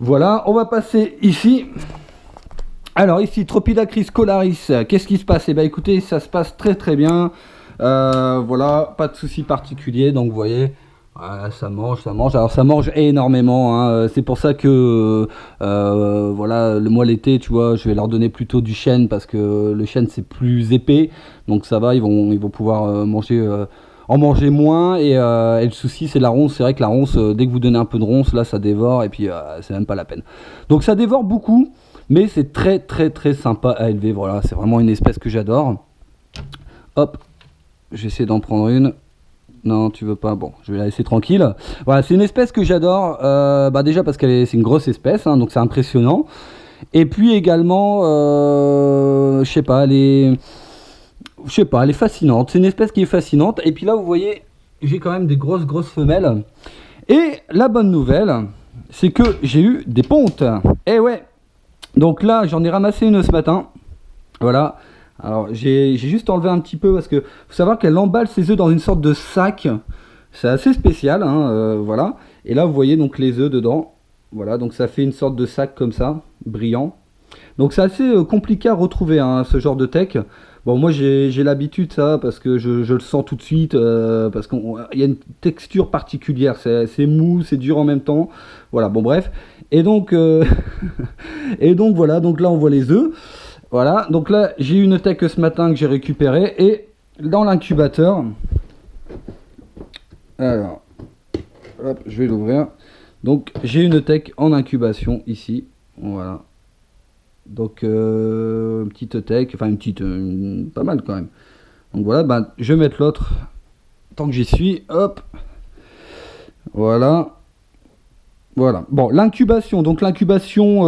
Voilà, on va passer ici. Alors ici, Tropidacris scolaris, qu'est-ce qui se passe? Eh bien écoutez, ça se passe très très bien. Voilà, pas de souci particulier, donc vous voyez, voilà, ça mange, ça mange. Alors ça mange énormément, hein. C'est pour ça que, voilà, moi l'été, tu vois, je vais leur donner plutôt du chêne parce que le chêne c'est plus épais, donc ça va, ils vont pouvoir en manger moins. Et le souci c'est la ronce. C'est vrai que la ronce, dès que vous donnez un peu de ronce, là ça dévore et puis c'est même pas la peine. Donc ça dévore beaucoup. Mais c'est très très très sympa à élever, voilà, c'est vraiment une espèce que j'adore. Hop, j'essaie d'en prendre une. Non, tu veux pas, bon, je vais la laisser tranquille. Voilà, c'est une espèce que j'adore, déjà parce c'est une grosse espèce, hein, donc c'est impressionnant. Et puis également, je sais pas, elle est fascinante. C'est une espèce qui est fascinante. Et puis là, vous voyez, j'ai quand même des grosses femelles. Et la bonne nouvelle, c'est que j'ai eu des pontes. Eh ouais. Donc là, j'en ai ramassé une ce matin. Voilà. Alors, j'ai juste enlevé un petit peu parce que faut savoir qu'elle emballe ses œufs dans une sorte de sac. C'est assez spécial, hein, voilà. Et là, vous voyez donc les œufs dedans. Voilà, donc ça fait une sorte de sac comme ça, brillant. Donc c'est assez compliqué à retrouver, hein, ce genre de tech. Bon, moi j'ai l'habitude ça parce que je le sens tout de suite, parce qu'il y a une texture particulière, c'est mou, c'est dur en même temps. Voilà, bon bref. Et donc, et donc voilà, donc là on voit les œufs. Voilà, donc là j'ai eu une tech ce matin que j'ai récupérée et dans l'incubateur. Alors, hop, je vais l'ouvrir. Donc j'ai une tech en incubation ici, voilà. Donc une petite tech, enfin une petite, pas mal quand même. Donc voilà, je vais mettre l'autre tant que j'y suis, hop. Voilà. Voilà. Bon, l'incubation. Donc l'incubation,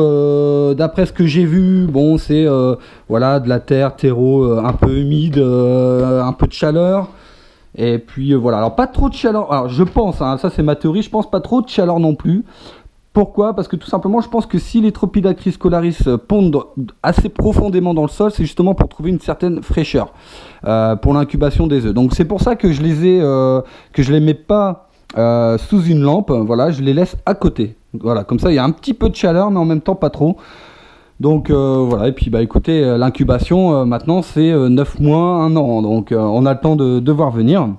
d'après ce que j'ai vu, bon, c'est voilà, de la terreau un peu humide, un peu de chaleur. Et puis voilà. Alors pas trop de chaleur. Alors je pense, hein, ça c'est ma théorie, je pense pas trop de chaleur non plus. Pourquoi? Parce que tout simplement, je pense que si les Tropidacris scolaris pondent assez profondément dans le sol, c'est justement pour trouver une certaine fraîcheur pour l'incubation des œufs. Donc c'est pour ça que je les mets pas sous une lampe. Voilà, je les laisse à côté. Voilà, comme ça il y a un petit peu de chaleur, mais en même temps pas trop. Donc voilà, et puis écoutez, l'incubation maintenant c'est 9 mois, 1 an. Donc on a le temps de voir venir.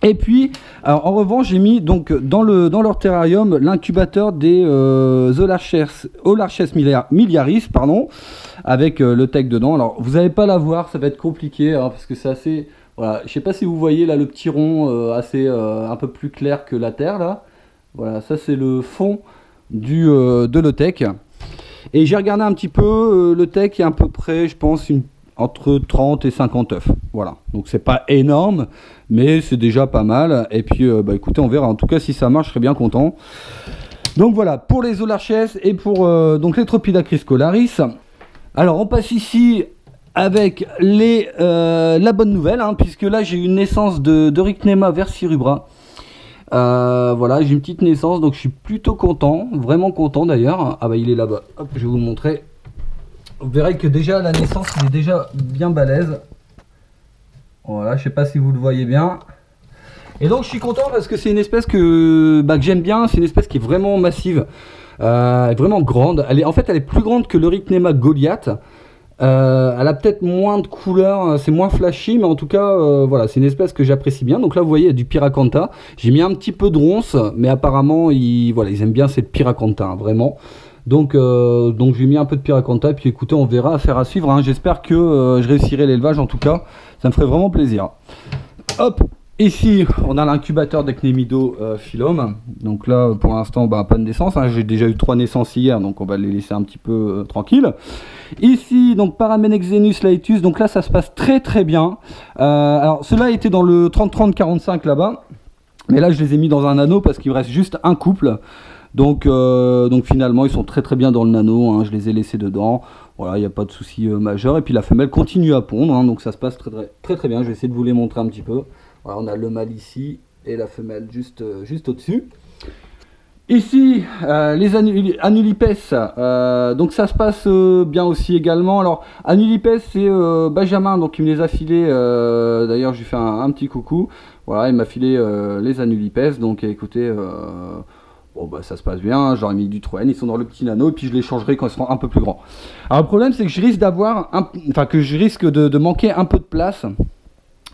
Et puis, alors, en revanche, j'ai mis donc dans leur terrarium l'incubateur des Olarches miliaris, pardon, avec le tech dedans. Alors, vous n'allez pas la voir, ça va être compliqué, hein, parce que c'est assez. Voilà, je sais pas si vous voyez là le petit rond assez un peu plus clair que la terre là. Voilà, ça c'est le fond de le tech. Et j'ai regardé un petit peu, le tech est à peu près, je pense, entre 30 et 50 œufs. Voilà, donc c'est pas énorme, mais c'est déjà pas mal. Et puis écoutez, on verra. En tout cas, si ça marche, je serais bien content. Donc voilà, pour les Olarches et pour donc les Tropidacris scolaris. Alors on passe ici avec la bonne nouvelle, hein, puisque là j'ai eu une naissance de Ricnema versirubra. Voilà, j'ai une petite naissance, donc je suis plutôt content, vraiment content d'ailleurs. Ah il est là-bas, hop, je vais vous le montrer. Vous verrez que déjà la naissance il est déjà bien balèze. Voilà, je sais pas si vous le voyez bien. Et donc je suis content parce que c'est une espèce que j'aime bien. C'est une espèce qui est vraiment massive, vraiment grande. En fait elle est plus grande que le Ricnema goliath. Elle a peut-être moins de couleurs, c'est moins flashy, mais en tout cas voilà, c'est une espèce que j'apprécie bien. Donc là vous voyez il y a du Pyracantha. J'ai mis un petit peu de ronce, mais apparemment ils aiment bien cette Pyracantha, hein, vraiment. Donc j'ai mis un peu de Pyracantha, et puis écoutez, on verra, affaire à suivre, hein. J'espère que je réussirai l'élevage, en tout cas, ça me ferait vraiment plaisir. Hop, ici, on a l'incubateur d'Ecnemido Phylum. Donc là, pour l'instant, pas de naissance, hein. J'ai déjà eu 3 naissances hier, donc on va les laisser un petit peu tranquilles. Ici, donc Paramenexenus laetus, donc là, ça se passe très très bien. Alors, cela était dans le 30-30-45 là-bas, mais là, je les ai mis dans un anneau parce qu'il me reste juste un couple. Donc finalement ils sont très très bien dans le nano, hein, je les ai laissés dedans, voilà, il n'y a pas de souci majeur. Et puis la femelle continue à pondre, hein, donc ça se passe très, très très très bien. Je vais essayer de vous les montrer un petit peu. Voilà, on a le mâle ici et la femelle juste au-dessus. Ici les Anulipes, donc ça se passe bien aussi également. Alors Anulipes c'est Benjamin, donc il me les a filés, d'ailleurs je lui fais un petit coucou. Voilà, il m'a filé les Anulipes, donc écoutez... Bon bah ça se passe bien, j'aurais mis du Troen, ils sont dans le petit nano et puis je les changerai quand ils seront un peu plus grands. Alors le problème c'est que je risque de manquer un peu de place,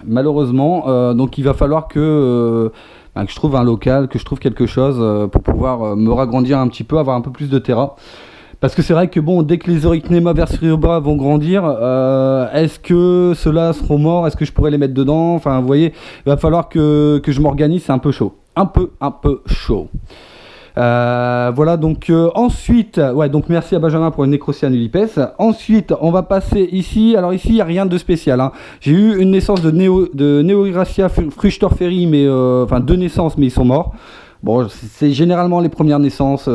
malheureusement, donc il va falloir que je trouve un local, que je trouve quelque chose pour pouvoir me ragrandir un petit peu, avoir un peu plus de terrain. Parce que c'est vrai que bon, dès que les Eurycnema verruba vont grandir, est-ce que ceux-là seront morts? Est-ce que je pourrais les mettre dedans? Enfin vous voyez, il va falloir que je m'organise, c'est un peu chaud. Un peu chaud. Voilà, donc ensuite, ouais, donc merci à Benjamin pour une Necrocyan Ulipes. Ensuite, on va passer ici. Alors ici, il n'y a rien de spécial, hein. J'ai eu une naissance de Neoiracia Fruchtorferi, mais enfin deux naissances, mais ils sont morts. Bon, c'est généralement les premières naissances,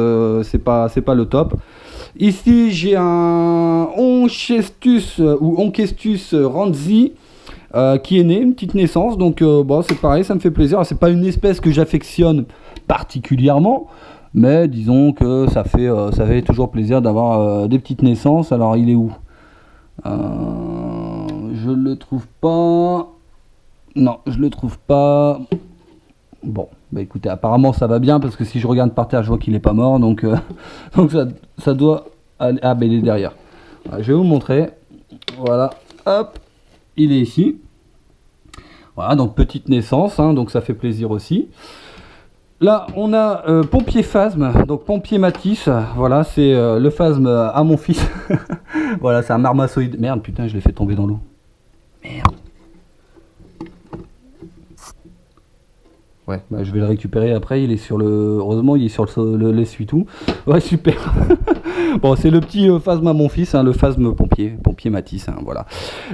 c'est pas le top. Ici, j'ai un Onchestus ou Onkestus Ranzi. Qui est né, une petite naissance, donc bon, c'est pareil, ça me fait plaisir. C'est pas une espèce que j'affectionne particulièrement, mais disons que ça fait toujours plaisir d'avoir des petites naissances. Alors il est où? Je le trouve pas. Non, je le trouve pas. Bon, bah écoutez, apparemment ça va bien parce que si je regarde par terre, je vois qu'il est pas mort, donc donc ça doit aller. Ah, ben il est derrière. Voilà, je vais vous montrer. Voilà, hop, il est ici. Voilà, donc petite naissance, hein, donc ça fait plaisir aussi. Là, on a Pompier Phasme, donc Pompier Matisse. Voilà, c'est le phasme à mon fils. Voilà, c'est un marmassoïde. Merde, putain, je l'ai fait tomber dans l'eau. Merde. Ouais, bah, je vais le récupérer après. Il est sur le. Heureusement, il est sur le l'essuie-tout. Ouais, super. Bon, c'est le petit phasme à mon fils, hein, le phasme pompier Matisse. Hein, voilà.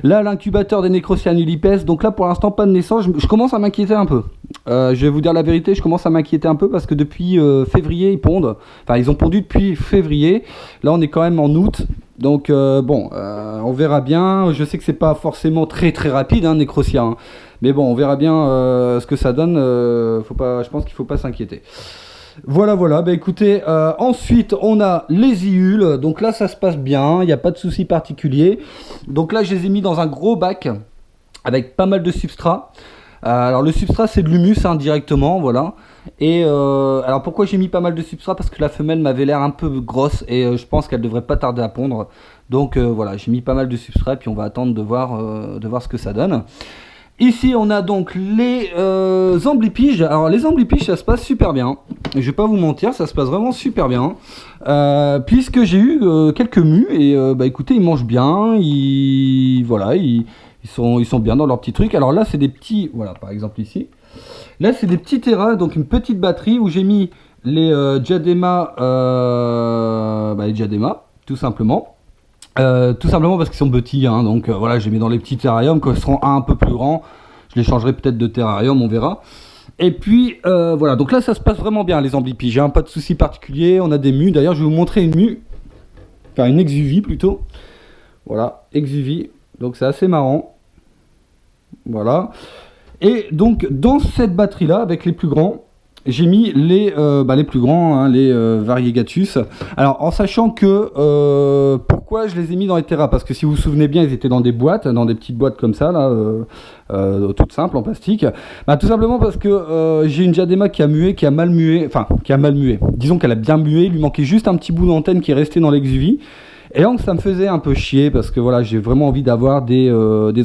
Là, l'incubateur des Necrocyan Ulipes. Donc là, pour l'instant, pas de naissance. Je commence à m'inquiéter un peu. Je vais vous dire la vérité, je commence à m'inquiéter un peu parce que depuis février, ils pondent. Enfin, ils ont pondu depuis février. Là, on est quand même en août. Donc, bon, on verra bien. Je sais que c'est pas forcément très rapide, hein, Necrocyan. Hein. Mais bon, on verra bien ce que ça donne. Je pense qu'il faut pas s'inquiéter. Voilà, bah écoutez, ensuite on a les iules, donc là ça se passe bien, il n'y a pas de souci particulier. Donc là je les ai mis dans un gros bac avec pas mal de substrat. Alors le substrat c'est de l'humus, hein, directement, voilà. Et alors pourquoi j'ai mis pas mal de substrat? Parce que la femelle m'avait l'air un peu grosse et je pense qu'elle devrait pas tarder à pondre. Donc voilà, j'ai mis pas mal de substrat et puis on va attendre de voir ce que ça donne. Ici, on a donc les amblipiges. Alors, les amblipiges, ça se passe super bien. Je vais pas vous mentir, ça se passe vraiment super bien. Puisque j'ai eu quelques mus et bah écoutez, ils mangent bien. Ils sont bien dans leur petit truc. Alors là, c'est des petits. Voilà, par exemple ici. Là, c'est des petits terras, donc une petite batterie où j'ai mis les diadémas, les diadémas, tout simplement. Tout simplement parce qu'ils sont petits, hein, donc voilà, je les mets dans les petits terrariums. Quand ils seront un peu plus grands, je les changerai peut-être de terrarium, on verra. Et puis voilà, donc là ça se passe vraiment bien les amblipiges, hein, pas de souci particulier. On a des mus, d'ailleurs je vais vous montrer une mue, enfin une exuvie plutôt. Voilà, exuvie, donc c'est assez marrant. Voilà. Et donc dans cette batterie là, avec les plus grands, j'ai mis les plus grands, hein, les Variegatus. Alors en sachant que pourquoi je les ai mis dans les terras, parce que si vous vous souvenez bien, ils étaient dans des boîtes, dans des petites boîtes comme ça là, toutes simples en plastique. Bah, tout simplement parce que j'ai une diadéma qui a mué, qui a mal mué. Disons qu'elle a bien mué. Il lui manquait juste un petit bout d'antenne qui est resté dans l'exuvie. Et donc ça me faisait un peu chier parce que voilà, j'ai vraiment envie d'avoir des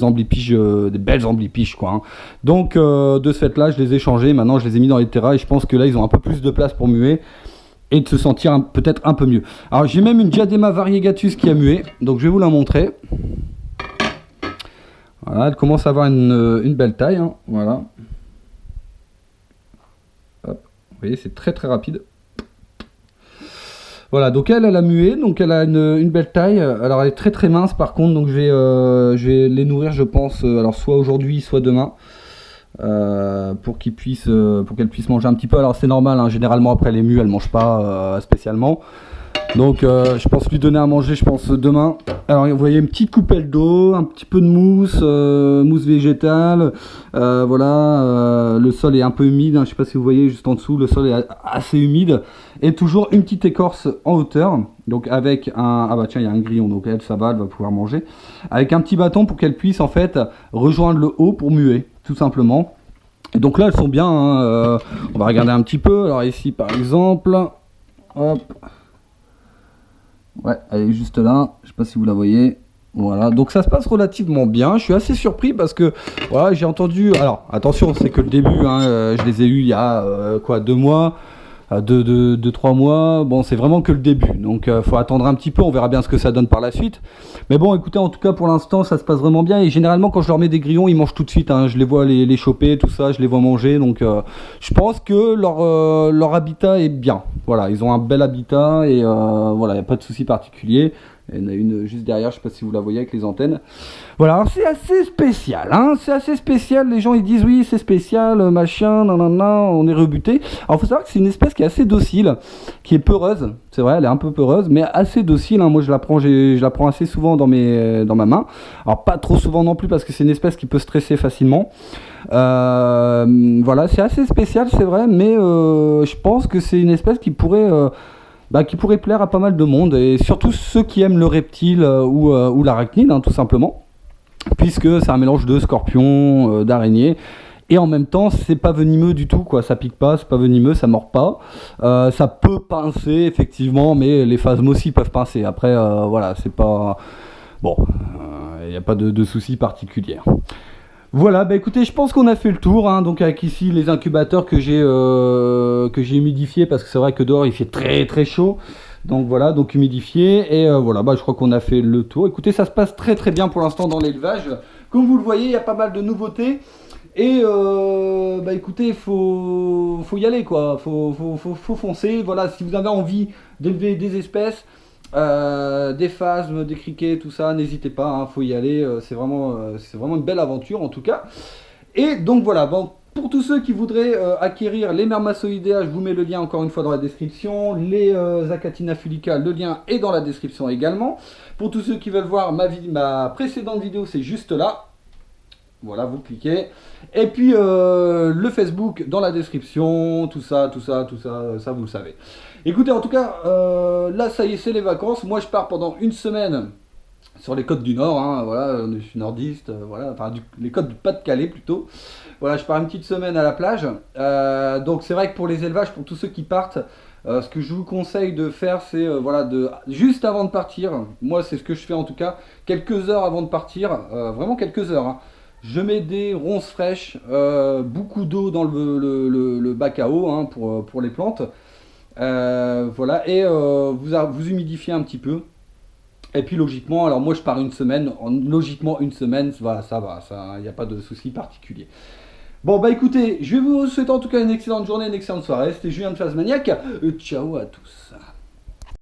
amblipiges, des belles amblipiges quoi. Hein. Donc de ce fait là, je les ai changés, maintenant je les ai mis dans les terras et je pense que là ils ont un peu plus de place pour muer et de se sentir peut-être un peu mieux. Alors j'ai même une diadéma Variegatus qui a mué, donc je vais vous la montrer. Voilà, elle commence à avoir une belle taille, hein. Voilà. Hop. Vous voyez, c'est très rapide. Voilà, donc elle a mué, donc elle a une belle taille. Alors elle est très mince par contre, donc je vais les nourrir, je pense, alors soit aujourd'hui, soit demain, pour qu'elle puisse manger un petit peu. Alors c'est normal, hein, généralement après les mues, elles mangent pas spécialement. Donc je pense lui donner à manger, je pense demain. Alors vous voyez une petite coupelle d'eau, un petit peu de mousse, mousse végétale. Voilà, le sol est un peu humide, hein, je sais pas si vous voyez juste en dessous, le sol est assez humide. Et toujours une petite écorce en hauteur. Donc avec un... Ah bah tiens, il y a un grillon, donc elle, ça va, elle va pouvoir manger. Avec un petit bâton pour qu'elle puisse en fait rejoindre le haut pour muer, tout simplement. Et donc là elles sont bien, hein, on va regarder un petit peu. Alors ici par exemple, hop, ouais, elle est juste là, je sais pas si vous la voyez. Voilà, donc ça se passe relativement bien. Je suis assez surpris parce que voilà, j'ai entendu. Alors attention, c'est que le début, hein, je les ai eus il y a quoi, 2 mois, 3 mois. Bon, c'est vraiment que le début, donc faut attendre un petit peu. On verra bien ce que ça donne par la suite. Mais bon, écoutez, en tout cas pour l'instant, ça se passe vraiment bien. Et généralement, quand je leur mets des grillons, ils mangent tout de suite, hein. Je les vois les choper, tout ça, je les vois manger. Donc je pense que leur habitat est bien. Voilà, ils ont un bel habitat et voilà, il n'y a pas de souci particulier. Il y en a une juste derrière, je sais pas si vous la voyez avec les antennes. Voilà, alors c'est assez spécial, hein, c'est assez spécial. Les gens ils disent oui, c'est spécial, machin, nanana, on est rebuté. Alors faut savoir que c'est une espèce qui est assez docile, qui est peureuse. C'est vrai, elle est un peu peureuse, mais assez docile. Hein. Moi je la prends assez souvent dans ma main. Alors pas trop souvent non plus parce que c'est une espèce qui peut stresser facilement. Voilà, c'est assez spécial, c'est vrai, mais je pense que c'est une espèce qui pourrait plaire à pas mal de monde, et surtout ceux qui aiment le reptile ou l'arachnide, hein, tout simplement, puisque c'est un mélange de scorpion, d'araignée, et en même temps c'est pas venimeux du tout, quoi. Ça pique pas, c'est pas venimeux, ça mord pas, ça peut pincer effectivement, mais les phasmes aussi peuvent pincer. Après voilà, c'est pas bon, il n'y a pas de souci particulier. Voilà, bah écoutez, je pense qu'on a fait le tour, hein, donc avec ici les incubateurs que j'ai humidifiés, parce que c'est vrai que dehors il fait très très chaud, donc voilà, donc humidifié, et voilà, bah je crois qu'on a fait le tour. Écoutez, ça se passe très très bien pour l'instant dans l'élevage, comme vous le voyez, il y a pas mal de nouveautés, et bah écoutez, il faut y aller, quoi, faut foncer. Voilà, si vous avez envie d'élever des espèces, des phasmes, des criquets, tout ça, n'hésitez pas, hein, faut y aller, c'est vraiment une belle aventure en tout cas. Et donc voilà, bon, pour tous ceux qui voudraient acquérir les Mermasoidea, je vous mets le lien encore une fois dans la description. Les Achatina fulica, le lien est dans la description également. Pour tous ceux qui veulent voir ma précédente vidéo, c'est juste là. Voilà, vous cliquez. Et puis le Facebook dans la description, tout ça, ça vous le savez. Écoutez, en tout cas, là ça y est, c'est les vacances. Moi je pars pendant une semaine sur les côtes du Nord, hein, voilà, je suis nordiste, voilà, enfin les côtes du Pas-de-Calais plutôt. Voilà, je pars une petite semaine à la plage. Donc c'est vrai que pour les élevages, pour tous ceux qui partent, ce que je vous conseille de faire, c'est voilà, juste avant de partir, moi c'est ce que je fais en tout cas, quelques heures avant de partir, vraiment quelques heures, hein. Je mets des ronces fraîches, beaucoup d'eau dans le bac à eau, hein, pour les plantes. Voilà, et vous humidifiez un petit peu. Et puis logiquement, alors moi je pars une semaine, logiquement une semaine, voilà, ça va, il n'y a pas de souci particulier. Bon bah écoutez, je vais vous souhaiter en tout cas une excellente journée, une excellente soirée. C'était Julien de Phasmaniac. Ciao à tous.